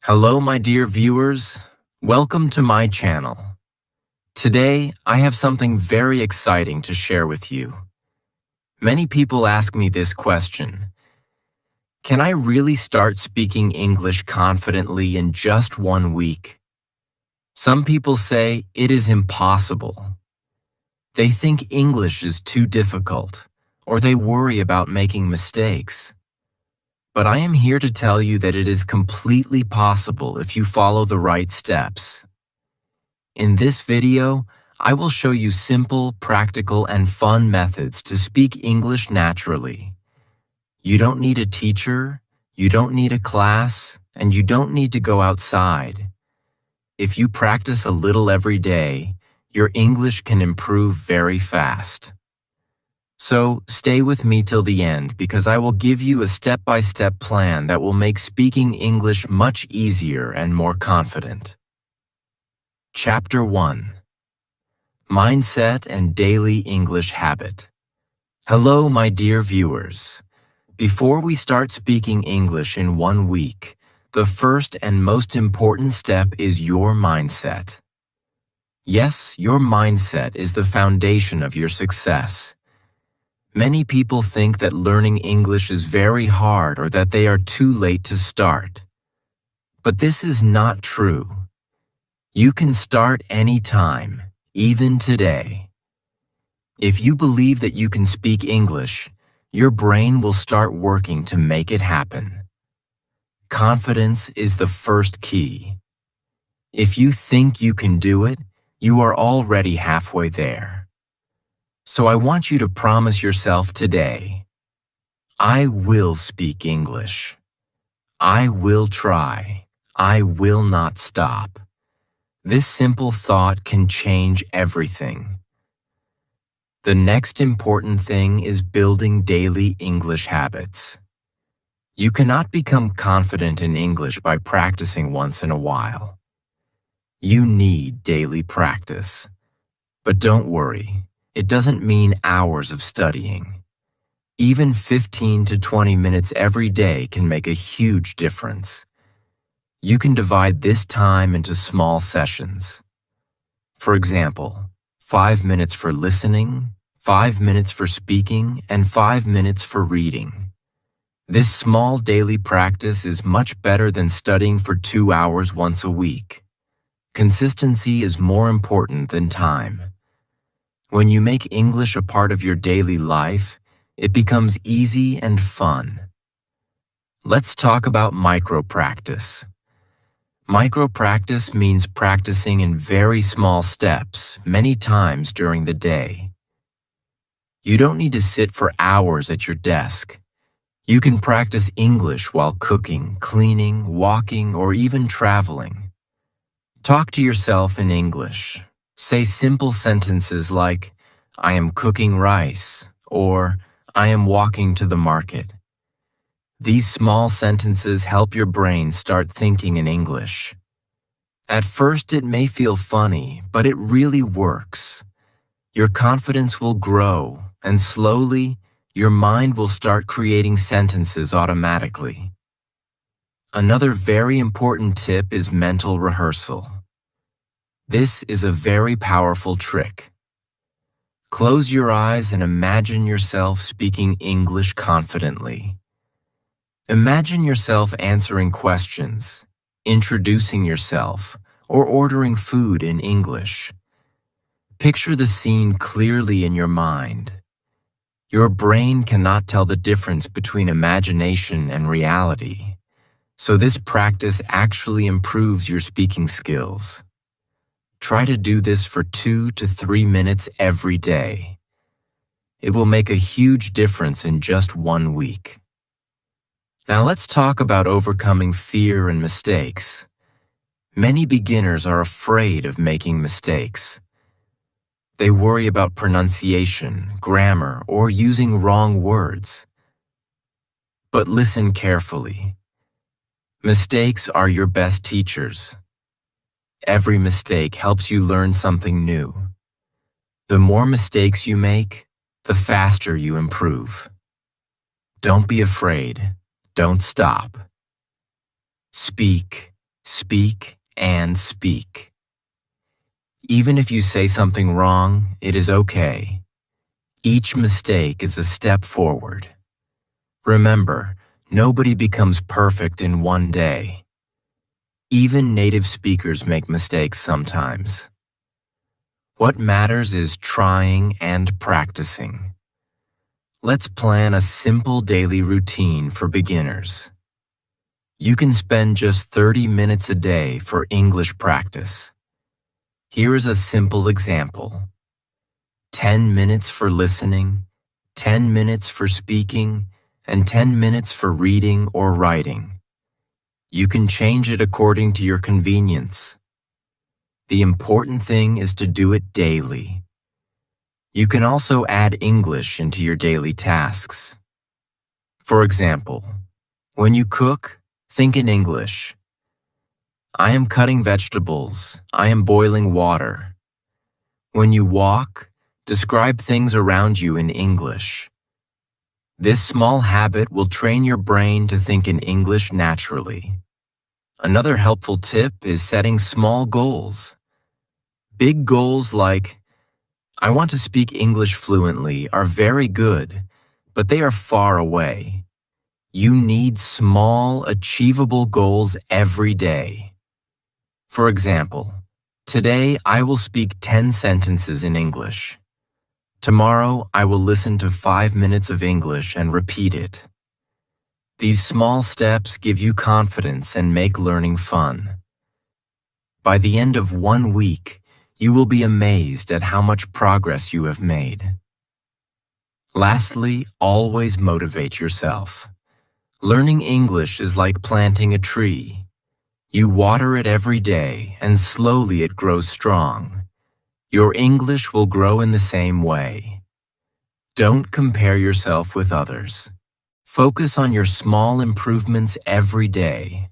Hello, my dear viewers. Welcome to my channel. Today, I have something very exciting to share with you. Many people ask me this question: can I really start speaking English confidently in just 1 week? Some people say it is impossible. They think English is too difficult, or they worry about making mistakes. But I am here to tell you that it is completely possible if you follow the right steps. In this video, I will show you simple, practical, and fun methods to speak English naturally. You don't need a teacher, you don't need a class, and you don't need to go outside. If you practice a little every day, your English can improve very fast. So stay with me till the end because I will give you a step-by-step plan that will make speaking English much easier and more confident. Chapter 1: Mindset and Daily English Habit. Hello, my dear viewers. Before we start speaking English in 1 week, the first and most important step is your mindset. Yes, your mindset is the foundation of your success. Many people think that learning English is very hard or that they are too late to start. But this is not true. You can start anytime, even today. If you believe that you can speak English, your brain will start working to make it happen. Confidence is the first key. If you think you can do it, you are already halfway there. So I want you to promise yourself today: I will speak English. I will try. I will not stop. This simple thought can change everything. The next important thing is building daily English habits. You cannot become confident in English by practicing once in a while. You need daily practice. But don't worry. It doesn't mean hours of studying. Even 15 to 20 minutes every day can make a huge difference. You can divide this time into small sessions. For example, 5 minutes for listening, 5 minutes for speaking, and 5 minutes for reading. This small daily practice is much better than studying for 2 hours once a week. Consistency is more important than time. When you make English a part of your daily life, it becomes easy and fun. Let's talk about micro-practice. Micro-practice means practicing in very small steps many times during the day. You don't need to sit for hours at your desk. You can practice English while cooking, cleaning, walking, or even traveling. Talk to yourself in English. Say simple sentences like, I am cooking rice, or I am walking to the market. These small sentences help your brain start thinking in English. At first, it may feel funny, but it really works. Your confidence will grow, and slowly, your mind will start creating sentences automatically. Another very important tip is mental rehearsal. This is a very powerful trick. Close your eyes and imagine yourself speaking English confidently. Imagine yourself answering questions, introducing yourself, or ordering food in English. Picture the scene clearly in your mind. Your brain cannot tell the difference between imagination and reality, so this practice actually improves your speaking skills. Try to do this for 2 to 3 minutes every day. It will make a huge difference in just 1 week. Now let's talk about overcoming fear and mistakes. Many beginners are afraid of making mistakes. They worry about pronunciation, grammar, or using wrong words. But listen carefully. Mistakes are your best teachers. Every mistake helps you learn something new. The more mistakes you make, the faster you improve. Don't be afraid. Don't stop. Speak, speak, and speak. Even if you say something wrong, it is okay. Each mistake is a step forward. Remember, nobody becomes perfect in one day. Even native speakers make mistakes sometimes. What matters is trying and practicing. Let's plan a simple daily routine for beginners. You can spend just 30 minutes a day for English practice. Here is a simple example. 10 minutes for listening, 10 minutes for speaking, and 10 minutes for reading or writing. You can change it according to your convenience. The important thing is to do it daily. You can also add English into your daily tasks. For example, when you cook, think in English. I am cutting vegetables. I am boiling water. When you walk, describe things around you in English. This small habit will train your brain to think in English naturally. Another helpful tip is setting small goals. Big goals like, I want to speak English fluently are very good, but they are far away. You need small, achievable goals every day. For example, today I will speak 10 sentences in English. Tomorrow I will listen to 5 minutes of English and repeat it. These small steps give you confidence and make learning fun. By the end of 1 week, you will be amazed at how much progress you have made. Lastly, always motivate yourself. Learning English is like planting a tree. You water it every day and slowly it grows strong. Your English will grow in the same way. Don't compare yourself with others. Focus on your small improvements every day.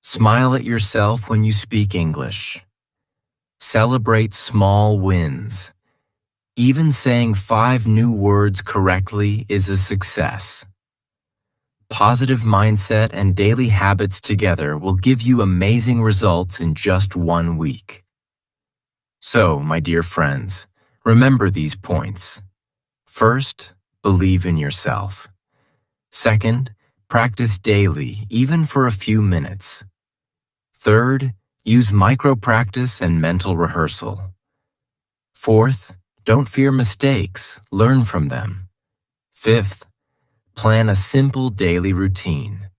Smile at yourself when you speak English. Celebrate small wins. Even saying 5 new words correctly is a success. Positive mindset and daily habits together will give you amazing results in just 1 week. So, my dear friends, remember these points. First, believe in yourself. Second, practice daily, even for a few minutes. Third, use micro-practice and mental rehearsal. Fourth, don't fear mistakes, learn from them. Fifth, plan a simple daily routine.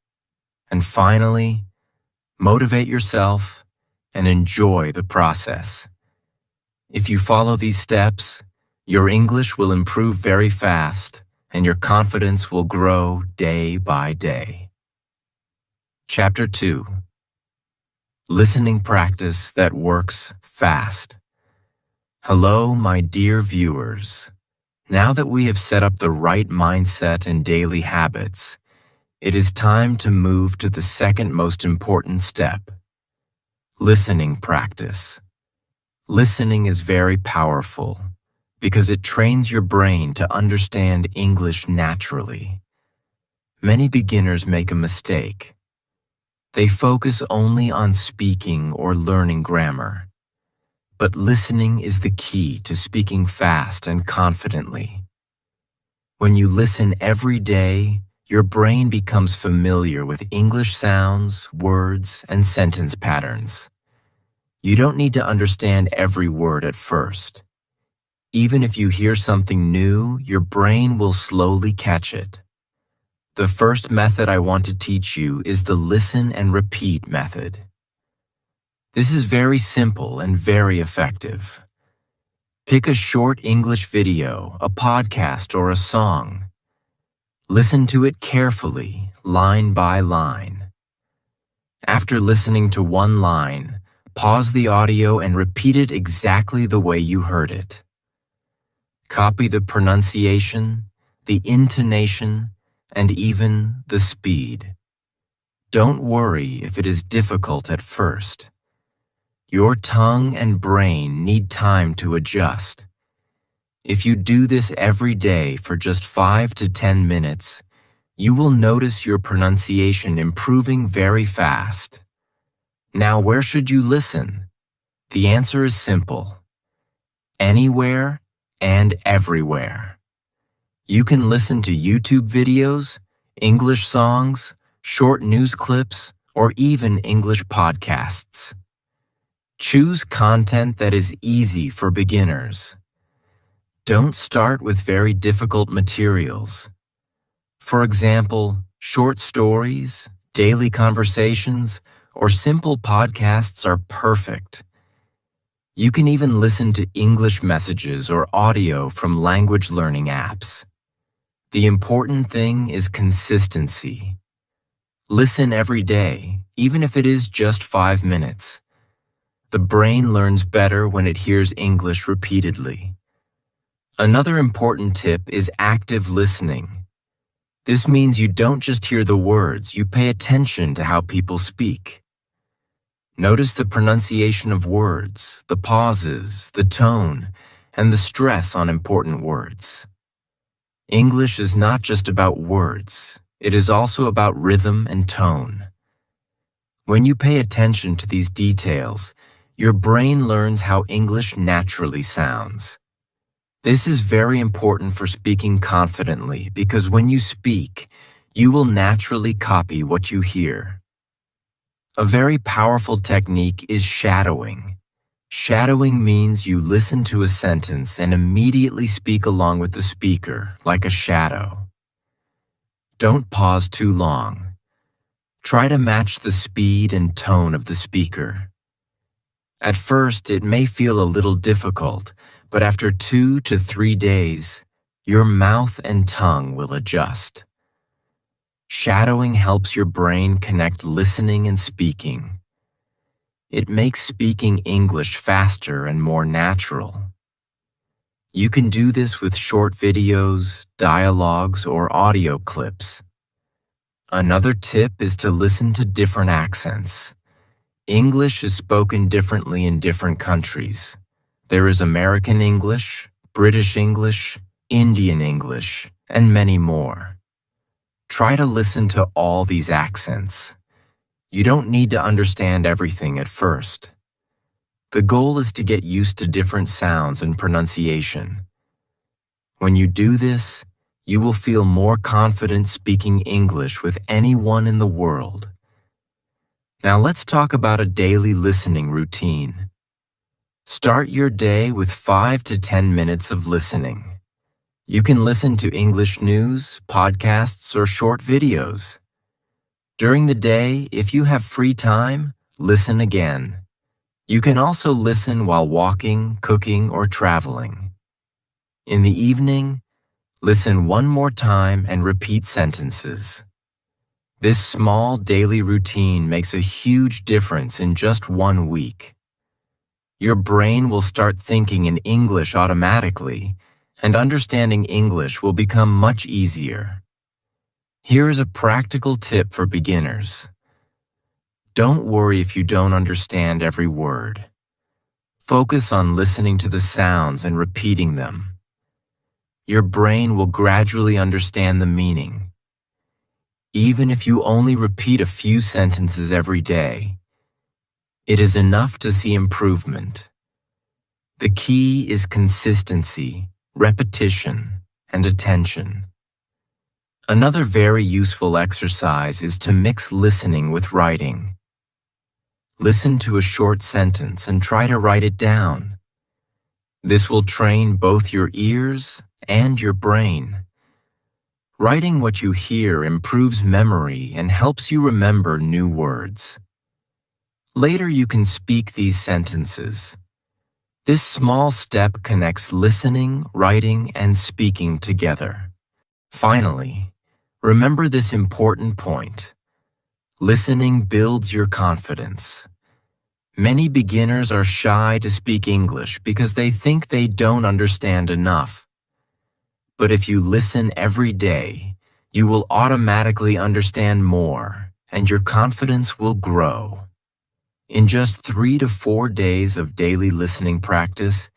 And finally, motivate yourself and enjoy the process. If you follow these steps, your English will improve very fast and your confidence will grow day by day. Chapter 2. Listening practice that works fast. Hello, my dear viewers. Now that we have set up the right mindset and daily habits, it is time to move to the second most important step. Listening practice. Listening is very powerful because it trains your brain to understand English naturally. Many beginners make a mistake. They focus only on speaking or learning grammar. But listening is the key to speaking fast and confidently. When you listen every day, your brain becomes familiar with English sounds, words, and sentence patterns. You don't need to understand every word at first. Even if you hear something new, your brain will slowly catch it. The first method I want to teach you is the listen and repeat method. This is very simple and very effective. Pick a short English video, a podcast, or a song. Listen to it carefully, line by line. After listening to one line, pause the audio and repeat it exactly the way you heard it. Copy the pronunciation, the intonation, and even the speed. Don't worry if it is difficult at first. Your tongue and brain need time to adjust. If you do this every day for just 5 to 10 minutes, you will notice your pronunciation improving very fast. Now, where should you listen? The answer is simple. Anywhere and everywhere. You can listen to YouTube videos, English songs, short news clips, or even English podcasts. Choose content that is easy for beginners. Don't start with very difficult materials. For example, short stories, daily conversations, or simple podcasts are perfect. You can even listen to English messages or audio from language learning apps. The important thing is consistency. Listen every day, even if it is just 5 minutes. The brain learns better when it hears English repeatedly. Another important tip is active listening. This means you don't just hear the words, you pay attention to how people speak. Notice the pronunciation of words, the pauses, the tone, and the stress on important words. English is not just about words, it is also about rhythm and tone. When you pay attention to these details, your brain learns how English naturally sounds. This is very important for speaking confidently because when you speak, you will naturally copy what you hear. A very powerful technique is shadowing. Shadowing means you listen to a sentence and immediately speak along with the speaker, like a shadow. Don't pause too long. Try to match the speed and tone of the speaker. At first, it may feel a little difficult, but after 2 to 3 days, your mouth and tongue will adjust. Shadowing helps your brain connect listening and speaking. It makes speaking English faster and more natural. You can do this with short videos, dialogues, or audio clips. Another tip is to listen to different accents. English is spoken differently in different countries. There is American English, British English, Indian English, and many more. Try to listen to all these accents. You don't need to understand everything at first. The goal is to get used to different sounds and pronunciation. When you do this, you will feel more confident speaking English with anyone in the world. Now let's talk about a daily listening routine. Start your day with 5 to 10 minutes of listening. You can listen to English news, podcasts, or short videos. During the day, if you have free time, listen again. You can also listen while walking, cooking, or traveling. In the evening, listen one more time and repeat sentences. This small daily routine makes a huge difference in just 1 week. Your brain will start thinking in English automatically, and understanding English will become much easier. Here is a practical tip for beginners. Don't worry if you don't understand every word. Focus on listening to the sounds and repeating them. Your brain will gradually understand the meaning. Even if you only repeat a few sentences every day, it is enough to see improvement. The key is consistency, repetition, and attention. Another very useful exercise is to mix listening with writing. Listen to a short sentence and try to write it down. This will train both your ears and your brain. Writing what you hear improves memory and helps you remember new words. Later you can speak these sentences. This small step connects listening, writing, and speaking together. Finally, remember this important point. Listening builds your confidence. Many beginners are shy to speak English because they think they don't understand enough. But if you listen every day, you will automatically understand more, and your confidence will grow. In just 3 to 4 days of daily listening practice,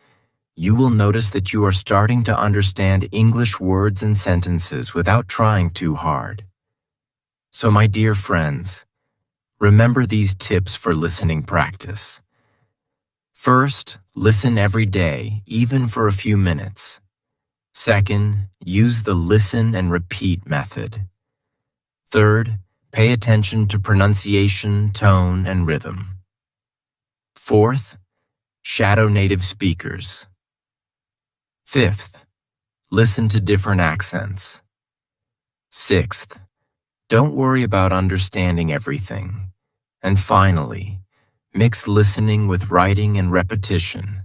you will notice that you are starting to understand English words and sentences without trying too hard. So, my dear friends, Remember these tips for listening practice. First, listen every day, even for a few minutes. Second, use the listen and repeat method. Third, pay attention to pronunciation, tone, and rhythm. Fourth, shadow native speakers. Fifth, listen to different accents. Sixth, don't worry about understanding everything. And finally, mix listening with writing and repetition.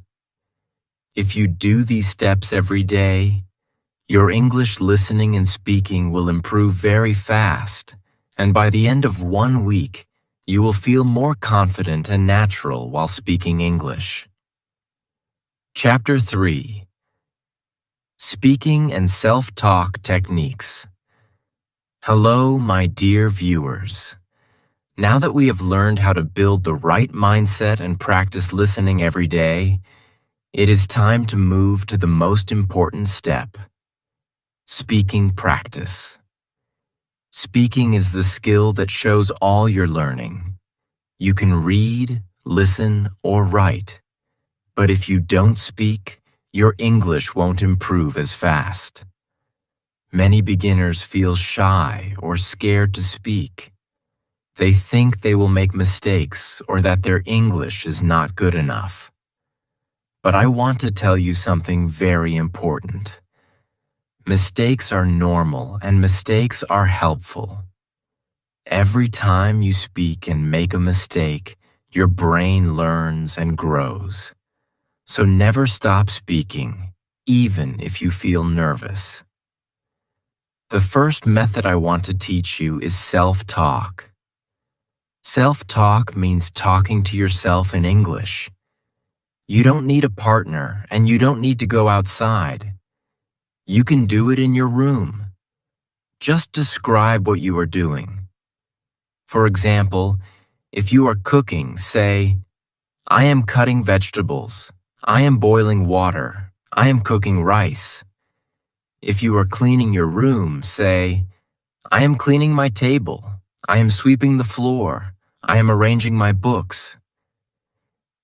If you do these steps every day, your English listening and speaking will improve very fast, and by the end of 1 week, you will feel more confident and natural while speaking English. Chapter 3: Speaking and Self-Talk Techniques. Hello, my dear viewers. Now that we have learned how to build the right mindset and practice listening every day, it is time to move to the most important step: speaking practice. Speaking is the skill that shows all your learning. You can read, listen, or write, but if you don't speak, your English won't improve as fast. Many beginners feel shy or scared to speak. They think they will make mistakes or that their English is not good enough. But I want to tell you something very important. Mistakes are normal and mistakes are helpful. Every time you speak and make a mistake, your brain learns and grows. So never stop speaking, even if you feel nervous. The first method I want to teach you is self-talk. Self-talk means talking to yourself in English. You don't need a partner and you don't need to go outside. You can do it in your room. Just describe what you are doing. For example, if you are cooking, say, "I am cutting vegetables. I am boiling water. I am cooking rice." If you are cleaning your room, say, "I am cleaning my table. I am sweeping the floor. I am arranging my books."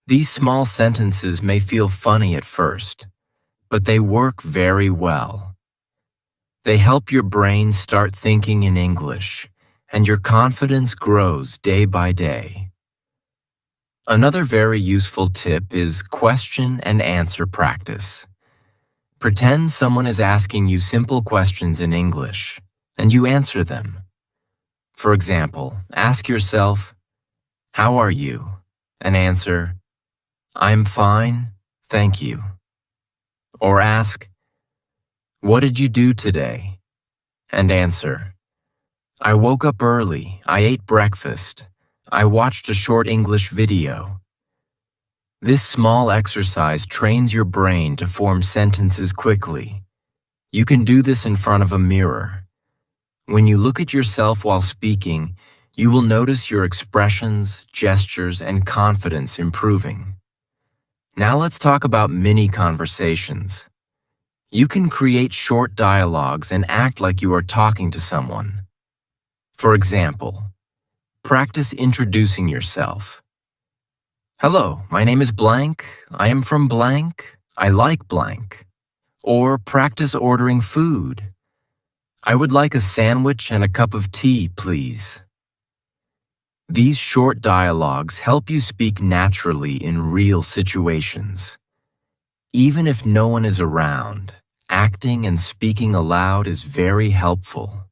These small sentences may feel funny at first, but they work very well. They help your brain start thinking in English, and your confidence grows day by day. Another very useful tip is question and answer practice. Pretend someone is asking you simple questions in English, and you answer them. For example, ask yourself, "How are you?" and answer, "I'm fine, thank you." Or ask, "What did you do today?" and answer, "I woke up early, I ate breakfast, I watched a short English video." This small exercise trains your brain to form sentences quickly. You can do this in front of a mirror. When you look at yourself while speaking, you will notice your expressions, gestures, and confidence improving. Now let's talk about mini conversations. You can create short dialogues and act like you are talking to someone. For example, practice introducing yourself. "Hello, my name is blank. I am from blank. I like blank." Or practice ordering food. "I would like a sandwich and a cup of tea, please." These short dialogues help you speak naturally in real situations. Even if no one is around, acting and speaking aloud is very helpful.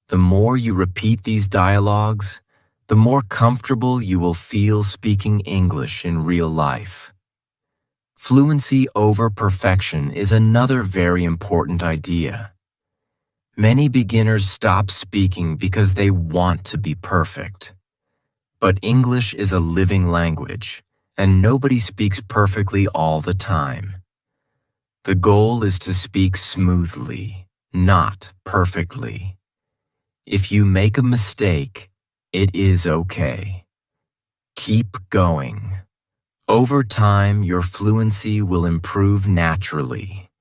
The more you repeat these dialogues, the more comfortable you will feel speaking English in real life. Fluency over perfection is another very important idea. Many beginners stop speaking because they want to be perfect. But English is a living language, and nobody speaks perfectly all the time. The goal is to speak smoothly, not perfectly. If you make a mistake, it is okay. Keep going. Over time, your fluency will improve naturally.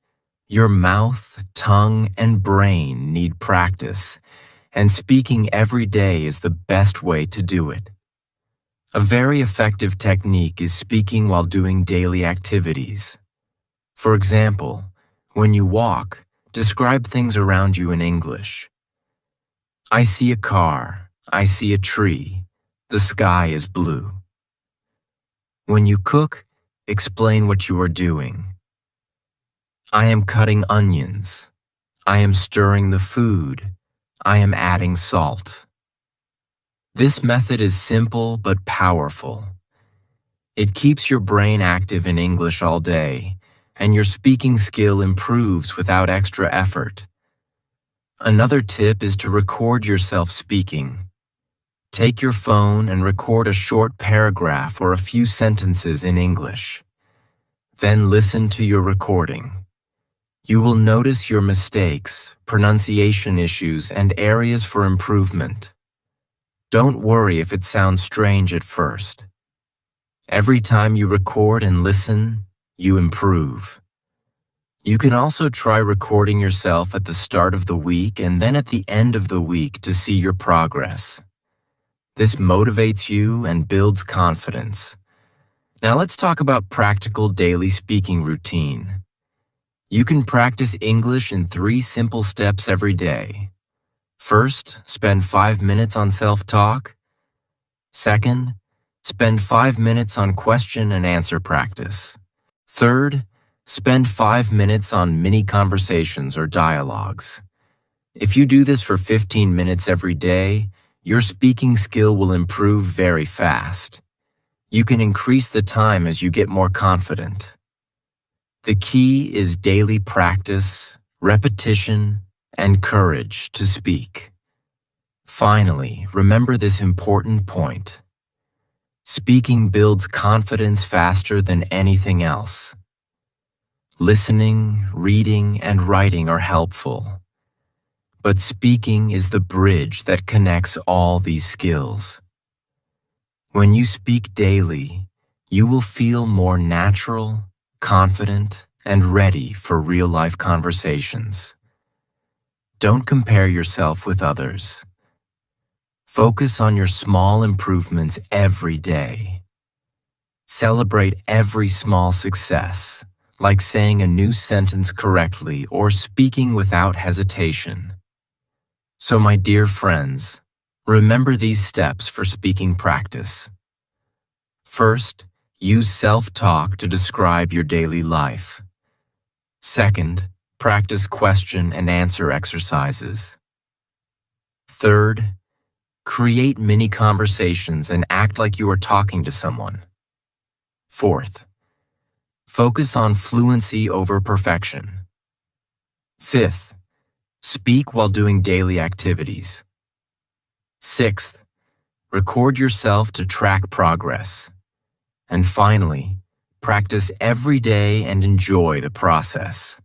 Your mouth, tongue, and brain need practice, and speaking every day is the best way to do it. A very effective technique is speaking while doing daily activities. For example, when you walk, describe things around you in English. I see a car. I see a tree. The sky is blue. When you cook, explain what you are doing. I am cutting onions. I am stirring the food. I am adding salt. This method is simple but powerful. It keeps your brain active in English all day, and your speaking skill improves without extra effort. Another tip is to record yourself speaking. Take your phone and record a short paragraph or a few sentences in English. Then listen to your recording. You will notice your mistakes, pronunciation issues, and areas for improvement. Don't worry if it sounds strange at first. Every time you record and listen, you improve. You can also try recording yourself at the start of the week and then at the end of the week to see your progress. This motivates you and builds confidence. Now let's talk about practical daily speaking routine. You can practice English in 3 simple steps every day. First, spend 5 minutes on self-talk. Second, spend 5 minutes on question and answer practice. Third, spend 5 minutes on mini conversations or dialogues. If you do this for 15 minutes every day, your speaking skill will improve very fast. You can increase the time as you get more confident. The key is daily practice, repetition, and courage to speak. Finally, remember this important point. Speaking builds confidence faster than anything else. Listening, reading, and writing are helpful. But speaking is the bridge that connects all these skills. When you speak daily, you will feel more natural, confident, and ready for real-life conversations. Don't compare yourself with others. Focus on your small improvements every day. Celebrate every small success, like saying a new sentence correctly or speaking without hesitation. So, my dear friends, remember these steps for speaking practice. First, use self-talk to describe your daily life. Second, practice question and answer exercises. Third, create mini conversations and act like you are talking to someone. Fourth, focus on fluency over perfection. Fifth, speak while doing daily activities. Sixth, record yourself to track progress. And finally, practice every day and enjoy the process.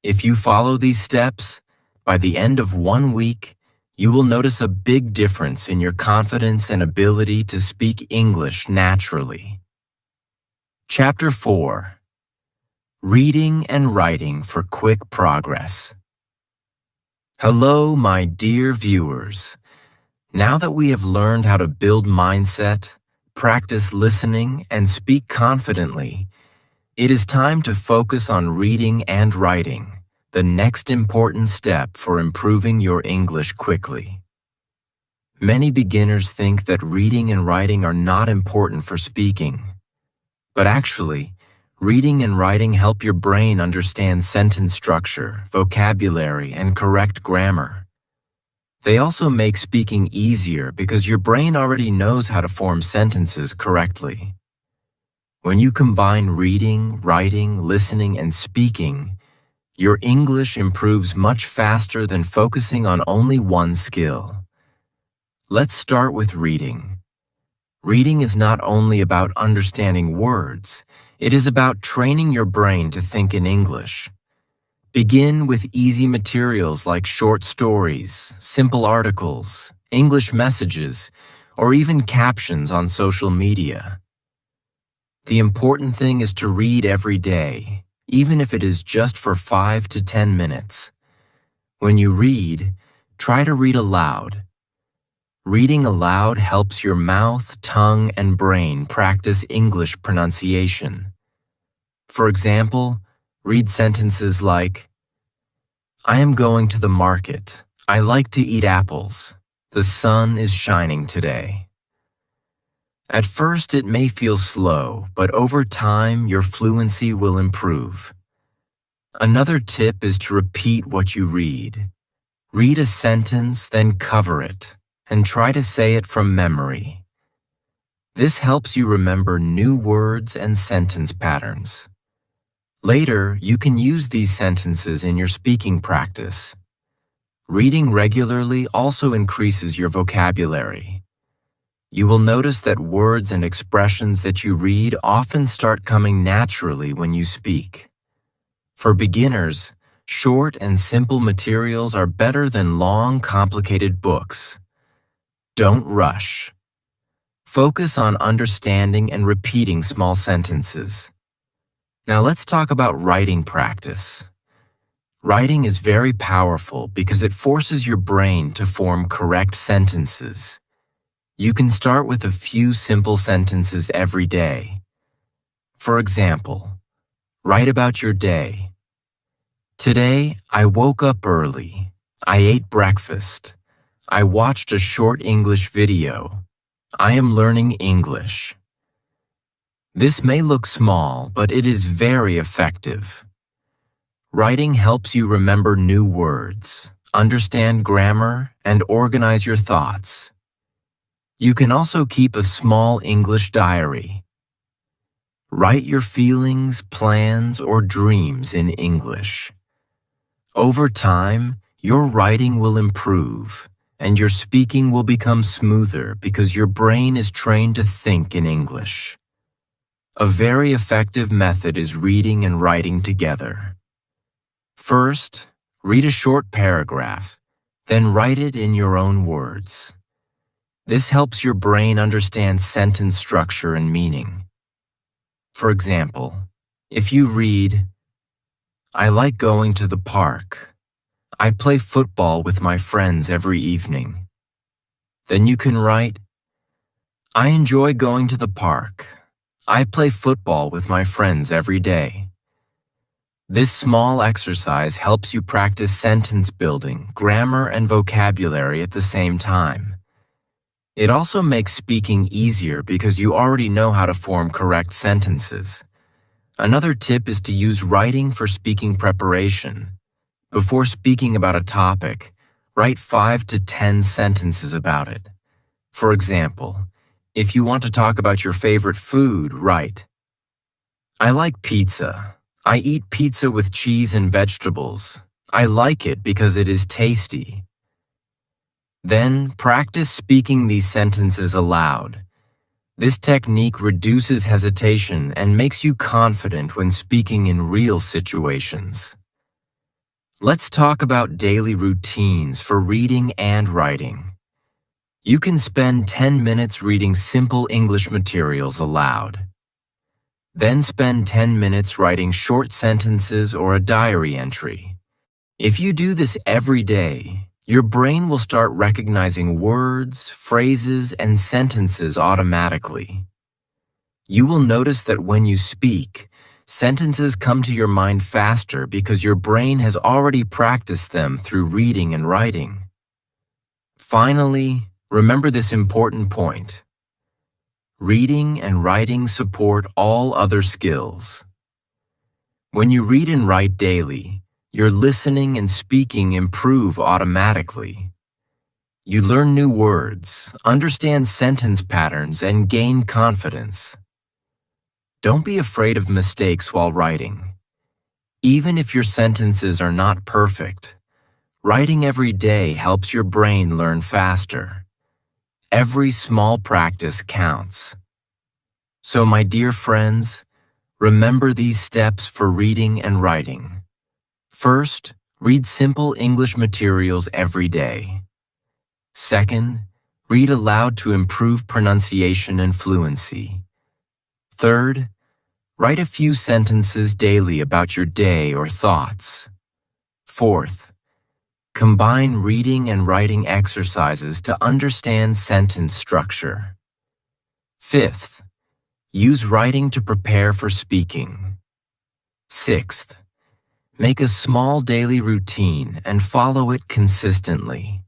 If you follow these steps, by the end of 1 week, you will notice a big difference in your confidence and ability to speak English naturally. Chapter 4. Reading and Writing for Quick Progress. Hello, my dear viewers. Now that we have learned how to build mindset, practice listening, and speak confidently, it is time to focus on reading and writing, the next important step for improving your English quickly. Many beginners think that reading and writing are not important for speaking. But actually, reading and writing help your brain understand sentence structure, vocabulary, and correct grammar. They also make speaking easier because your brain already knows how to form sentences correctly. When you combine reading, writing, listening, and speaking, your English improves much faster than focusing on only one skill. Let's start with reading. Reading is not only about understanding words, it is about training your brain to think in English. Begin with easy materials like short stories, simple articles, English messages, or even captions on social media. The important thing is to read every day, even if it is just for 5 to 10 minutes. When you read, Try to read aloud. Reading aloud helps your mouth, tongue, and brain practice English pronunciation. For example, read sentences like, I am going to the market. I like to eat apples. The sun is shining today. At first, it may feel slow, but over time, your fluency will improve. Another tip is to repeat what you read. Read a sentence, then cover it, and try to say it from memory. This helps you remember new words and sentence patterns. Later, you can use these sentences in your speaking practice. Reading regularly also increases your vocabulary. You will notice that words and expressions that you read often start coming naturally when you speak. For beginners, short and simple materials are better than long, complicated books. Don't rush. Focus on understanding and repeating small sentences. Now let's talk about writing practice. Writing is very powerful because it forces your brain to form correct sentences. You can start with a few simple sentences every day. For example, write about your day. Today, I woke up early. I ate breakfast. I watched a short English video. I am learning English. This may look small, but it is very effective. Writing helps you remember new words, understand grammar, and organize your thoughts. You can also keep a small English diary. Write your feelings, plans, or dreams in English. Over time, your writing will improve, and your speaking will become smoother because your brain is trained to think in English. A very effective method is reading and writing together. First, read a short paragraph, then write it in your own words. This helps your brain understand sentence structure and meaning. For example, if you read, I like going to the park. I play football with my friends every evening. Then you can write, I enjoy going to the park. I play football with my friends every day. This small exercise helps you practice sentence building, grammar, and vocabulary at the same time. It also makes speaking easier because you already know how to form correct sentences. Another tip is to use writing for speaking preparation. Before speaking about a topic, write 5 to 10 sentences about it. For example, if you want to talk about your favorite food, write, I like pizza. I eat pizza with cheese and vegetables. I like it because it is tasty. Then, practice speaking these sentences aloud. This technique reduces hesitation and makes you confident when speaking in real situations. Let's talk about daily routines for reading and writing. You can spend 10 minutes reading simple English materials aloud. Then spend 10 minutes writing short sentences or a diary entry. If you do this every day, your brain will start recognizing words, phrases, and sentences automatically. You will notice that when you speak, sentences come to your mind faster because your brain has already practiced them through reading and writing. Finally, remember this important point. Reading and writing support all other skills. When you read and write daily, your listening and speaking improve automatically. You learn new words, understand sentence patterns, and gain confidence. Don't be afraid of mistakes while writing. Even if your sentences are not perfect, writing every day helps your brain learn faster. Every small practice counts. So, my dear friends, remember these steps for reading and writing. First, read simple English materials every day. Second, read aloud to improve pronunciation and fluency. Third, write a few sentences daily about your day or thoughts. Fourth, Combine reading and writing exercises to understand sentence structure. Fifth, use writing to prepare for speaking. Sixth, make a small daily routine and follow it consistently.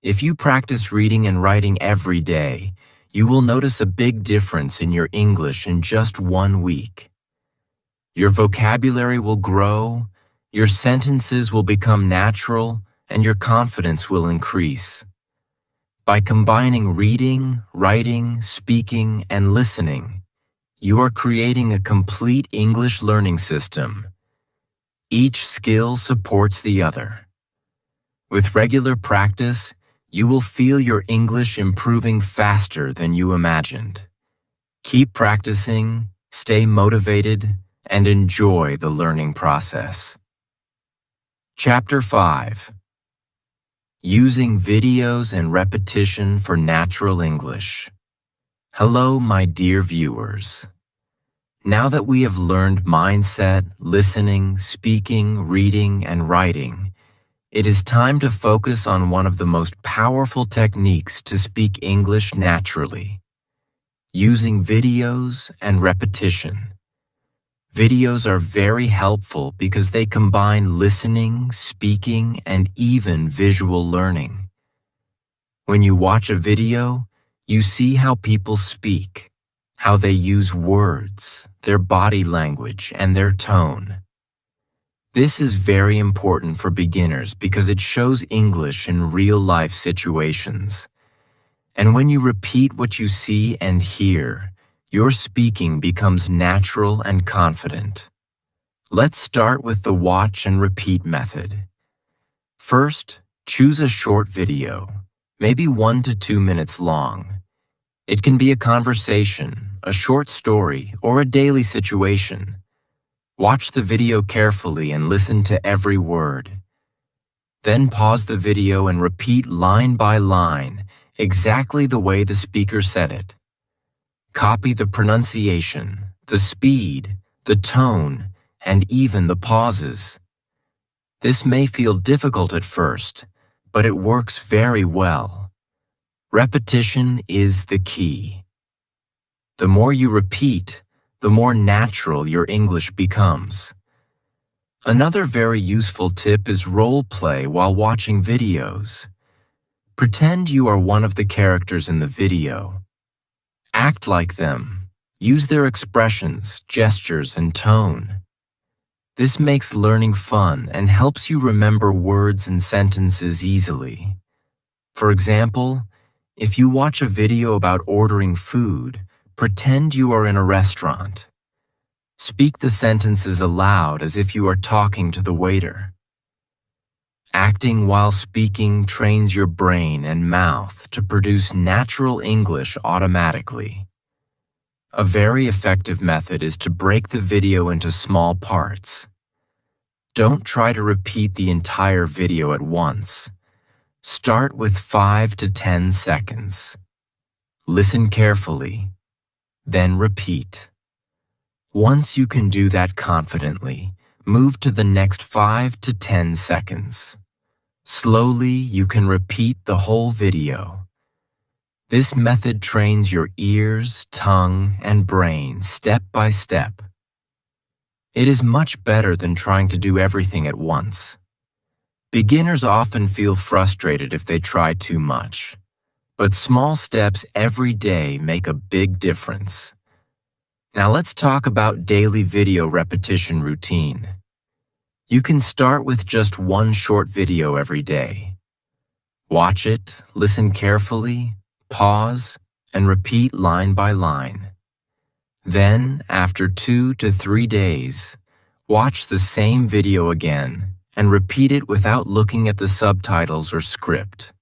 If you practice reading and writing every day, you will notice a big difference in your English in just 1 week. Your vocabulary will grow, your sentences will become natural, and your confidence will increase. By combining reading, writing, speaking, and listening, you are creating a complete English learning system. Each skill supports the other. With regular practice, you will feel your English improving faster than you imagined. Keep practicing, stay motivated, and enjoy the learning process. Chapter 5. Using videos and repetition for natural English. Hello, my dear viewers. Now that we have learned mindset, listening, speaking, reading, and writing, it is time to focus on one of the most powerful techniques to speak English naturally: using videos and repetition. Videos are very helpful because they combine listening, speaking, and even visual learning. When you watch a video, you see how people speak, how they use words, their body language, and their tone. This is very important for beginners because it shows English in real-life situations. And when you repeat what you see and hear, your speaking becomes natural and confident. Let's start with the watch and repeat method. First, choose a short video, maybe 1 to 2 minutes long. It can be a conversation, a short story, or a daily situation. Watch the video carefully and listen to every word. Then pause the video and repeat line by line exactly the way the speaker said it. Copy the pronunciation, the speed, the tone, and even the pauses. This may feel difficult at first, but it works very well. Repetition is the key. The more you repeat, the more natural your English becomes. Another very useful tip is role play while watching videos. Pretend you are one of the characters in the video. Act like them. Use their expressions, gestures, and tone. This makes learning fun and helps you remember words and sentences easily. For example, if you watch a video about ordering food, pretend you are in a restaurant. Speak the sentences aloud as if you are talking to the waiter. Acting while speaking trains your brain and mouth to produce natural English automatically. A very effective method is to break the video into small parts. Don't try to repeat the entire video at once. Start with 5 to 10 seconds. Listen carefully, then repeat. Once you can do that confidently, move to the next 5 to 10 seconds. Slowly, you can repeat the whole video. This method trains your ears, tongue, and brain step by step. It is much better than trying to do everything at once. Beginners often feel frustrated if they try too much, but small steps every day make a big difference. Now let's talk about daily video repetition routine. You can start with just one short video every day. Watch it, listen carefully, pause, and repeat line by line. Then, after 2 to 3 days, watch the same video again and repeat it without looking at the subtitles or script.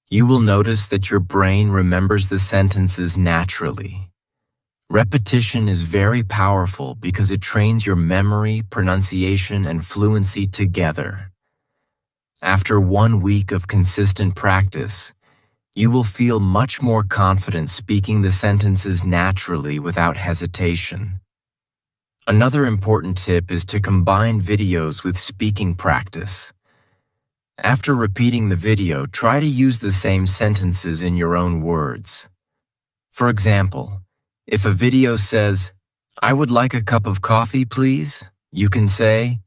You will notice that your brain remembers the sentences naturally. Repetition is very powerful because it trains your memory, pronunciation, and fluency together. After 1 week of consistent practice, you will feel much more confident speaking the sentences naturally without hesitation. Another important tip is to combine videos with speaking practice. After repeating the video, try to use the same sentences in your own words. For example, if a video says, "I would like a cup of coffee, please," you can say,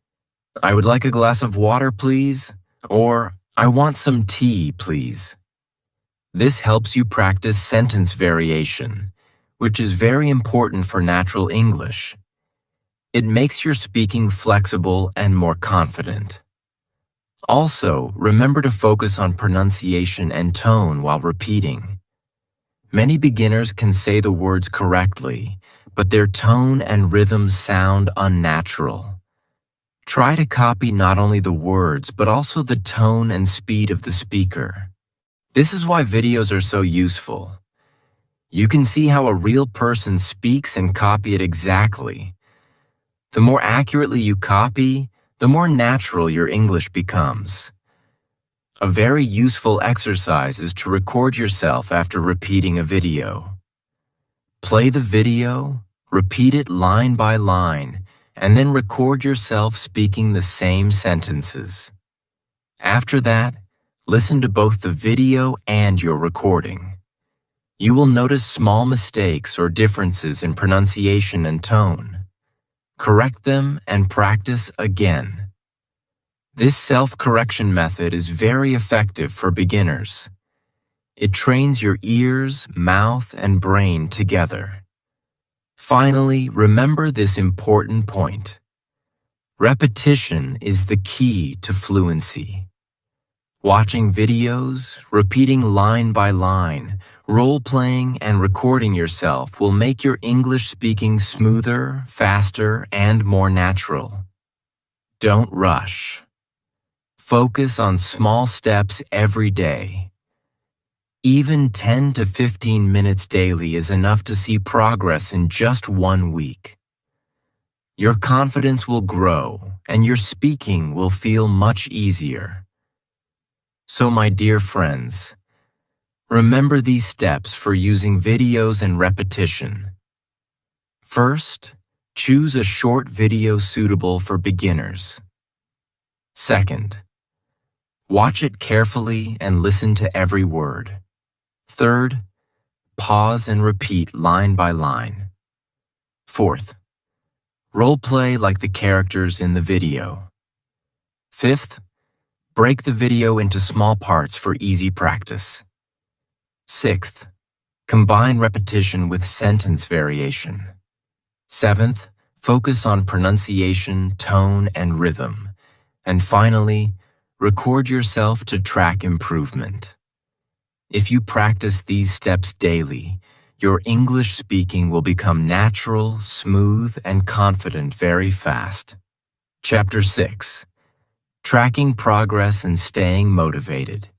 "I would like a glass of water, please," or "I want some tea, please." This helps you practice sentence variation, which is very important for natural English. It makes your speaking flexible and more confident. Also, remember to focus on pronunciation and tone while repeating. Many beginners can say the words correctly, but their tone and rhythm sound unnatural. Try to copy not only the words, but also the tone and speed of the speaker. This is why videos are so useful. You can see how a real person speaks and copy it exactly. The more accurately you copy, the more natural your English becomes. A very useful exercise is to record yourself after repeating a video. Play the video, repeat it line by line, and then record yourself speaking the same sentences. After that, listen to both the video and your recording. You will notice small mistakes or differences in pronunciation and tone. Correct them and practice again. This self-correction method is very effective for beginners. It trains your ears, mouth, and brain together. Finally, remember this important point. Repetition is the key to fluency. Watching videos, repeating line by line, role-playing, and recording yourself will make your English speaking smoother, faster, and more natural. Don't rush. Focus on small steps every day. Even 10 to 15 minutes daily is enough to see progress in just 1 week. Your confidence will grow, and your speaking will feel much easier. So, my dear friends, remember these steps for using videos and repetition. First, choose a short video suitable for beginners. Second, watch it carefully and listen to every word. Third, pause and repeat line by line. Fourth, role play like the characters in the video. Fifth, break the video into small parts for easy practice. Sixth, combine repetition with sentence variation. Seventh, focus on pronunciation, tone, and rhythm. And finally, record yourself to track improvement. If you practice these steps daily, your English speaking will become natural, smooth, and confident very fast. Chapter 6. Tracking Progress and Staying Motivated.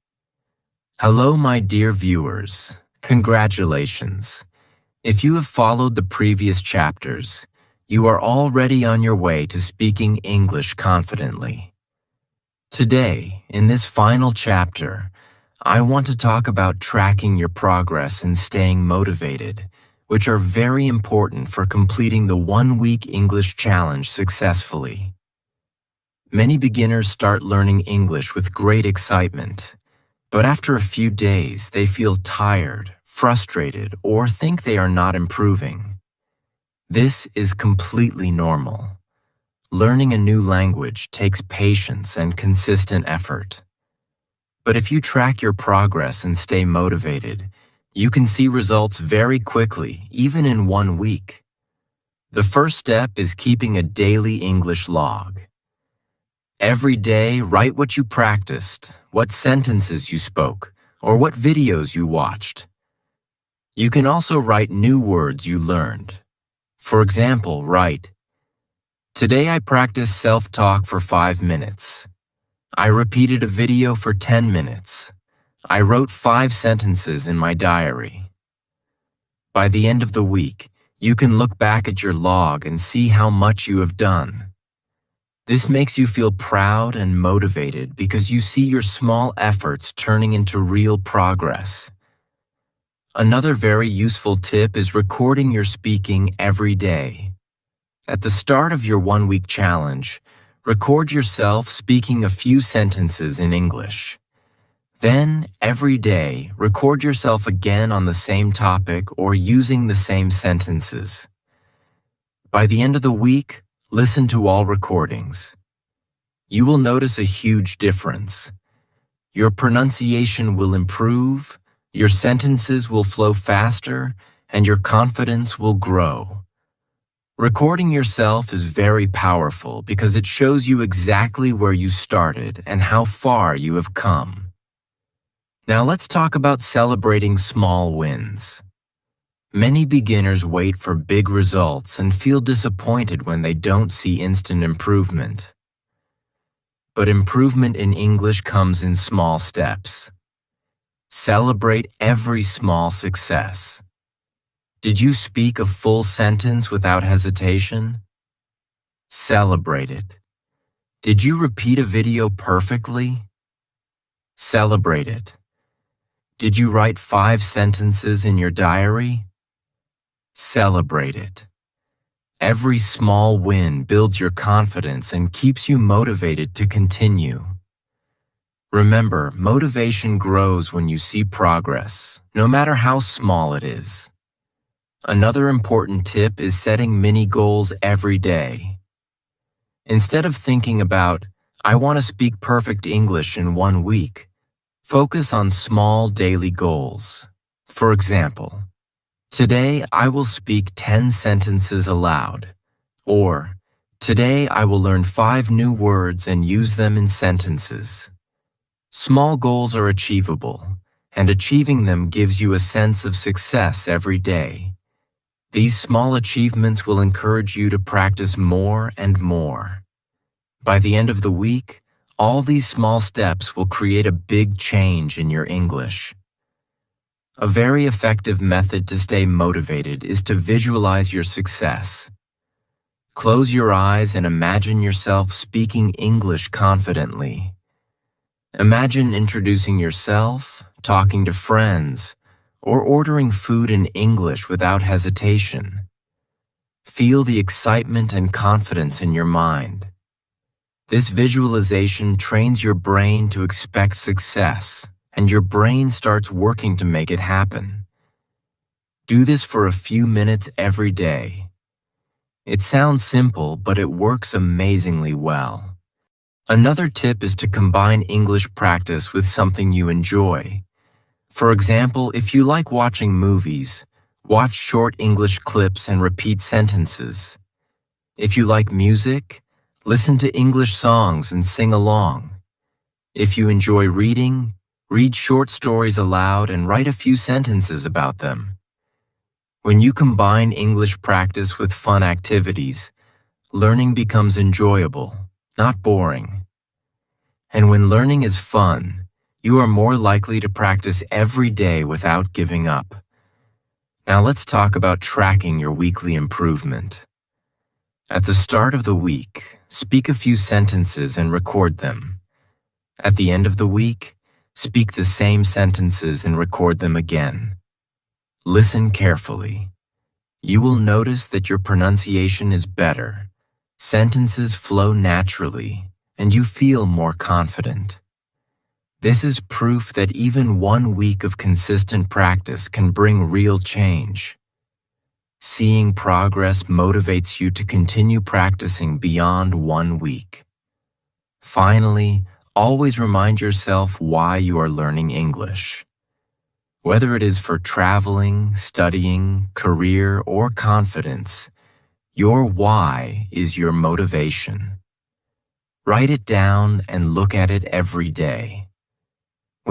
Hello, my dear viewers. Congratulations. If you have followed the previous chapters, you are already on your way to speaking English confidently. Today, in this final chapter, I want to talk about tracking your progress and staying motivated, which are very important for completing the 1-week English challenge successfully. Many beginners start learning English with great excitement, but after a few days they feel tired, frustrated, or think they are not improving. This is completely normal. Learning a new language takes patience and consistent effort. But if you track your progress and stay motivated, you can see results very quickly, even in 1 week. The first step is keeping a daily English log. Every day, write what you practiced, what sentences you spoke, or what videos you watched. You can also write new words you learned. For example, write, "Today I practiced self-talk for 5 minutes. I repeated a video for 10 minutes. I wrote 5 sentences in my diary." By the end of the week, you can look back at your log and see how much you have done. This makes you feel proud and motivated because you see your small efforts turning into real progress. Another very useful tip is recording your speaking every day. At the start of your 1-week challenge, Record yourself speaking a few sentences in English. Then, every day, record yourself again on the same topic or using the same sentences. By the end of the week, listen to all recordings. You will notice a huge difference. Your pronunciation will improve, your sentences will flow faster, and your confidence will grow. Recording yourself is very powerful because it shows you exactly where you started and how far you have come. Now let's talk about celebrating small wins. Many beginners wait for big results and feel disappointed when they don't see instant improvement. But improvement in English comes in small steps. Celebrate every small success. Did you speak a full sentence without hesitation? Celebrate it. Did you repeat a video perfectly? Celebrate it. Did you write 5 sentences in your diary? Celebrate it. Every small win builds your confidence and keeps you motivated to continue. Remember, motivation grows when you see progress, no matter how small it is. Another important tip is setting mini goals every day. Instead of thinking about, I want to speak perfect English in 1 week, focus on small daily goals. For example, today I will speak 10 sentences aloud, or today I will learn 5 new words and use them in sentences. Small goals are achievable, and achieving them gives you a sense of success every day. These small achievements will encourage you to practice more and more. By the end of the week, all these small steps will create a big change in your English. A very effective method to stay motivated is to visualize your success. Close your eyes and imagine yourself speaking English confidently. Imagine introducing yourself, talking to friends, or ordering food in English without hesitation. Feel the excitement and confidence in your mind. This visualization trains your brain to expect success, and your brain starts working to make it happen. Do this for a few minutes every day. It sounds simple, but it works amazingly well. Another tip is to combine English practice with something you enjoy. For example, if you like watching movies, watch short English clips and repeat sentences. If you like music, listen to English songs and sing along. If you enjoy reading, read short stories aloud and write a few sentences about them. When you combine English practice with fun activities, learning becomes enjoyable, not boring. And when learning is fun, you are more likely to practice every day without giving up. Now let's talk about tracking your weekly improvement. At the start of the week, speak a few sentences and record them. At the end of the week, speak the same sentences and record them again. Listen carefully. You will notice that your pronunciation is better, sentences flow naturally, and you feel more confident. This is proof that even 1 week of consistent practice can bring real change. Seeing progress motivates you to continue practicing beyond 1 week. Finally, always remind yourself why you are learning English. Whether it is for traveling, studying, career, or confidence, your why is your motivation. Write it down and look at it every day.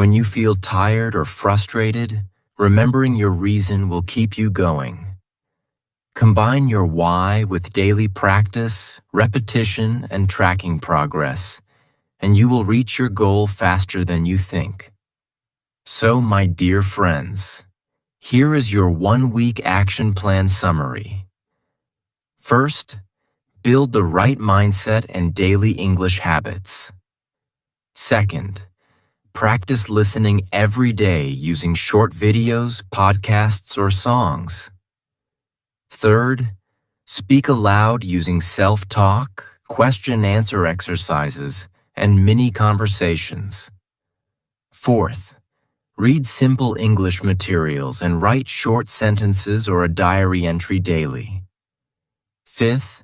When you feel tired or frustrated, remembering your reason will keep you going. Combine your why with daily practice, repetition, and tracking progress, and you will reach your goal faster than you think. So, my dear friends, here is your 1-week action plan summary. First, build the right mindset and daily English habits. Second, practice listening every day using short videos, podcasts, or songs. Third, speak aloud using self-talk, question-answer exercises, and mini conversations. Fourth, read simple English materials and write short sentences or a diary entry daily. Fifth,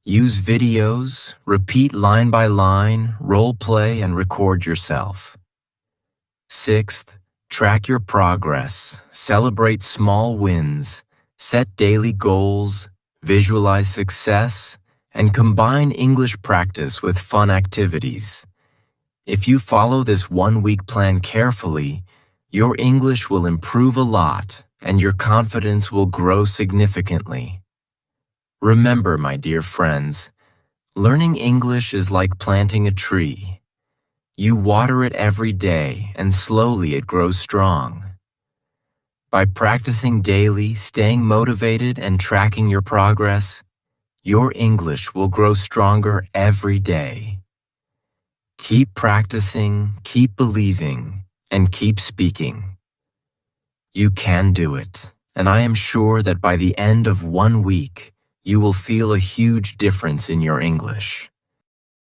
use videos, repeat line by line, role play, and record yourself. Sixth, track your progress, celebrate small wins, set daily goals, visualize success, and combine English practice with fun activities. If you follow this one-week plan carefully, your English will improve a lot and your confidence will grow significantly. Remember, my dear friends, learning English is like planting a tree. You water it every day and slowly it grows strong. By practicing daily, staying motivated, and tracking your progress, your English will grow stronger every day. Keep practicing, keep believing, and keep speaking. You can do it, and I am sure that by the end of 1 week, you will feel a huge difference in your English.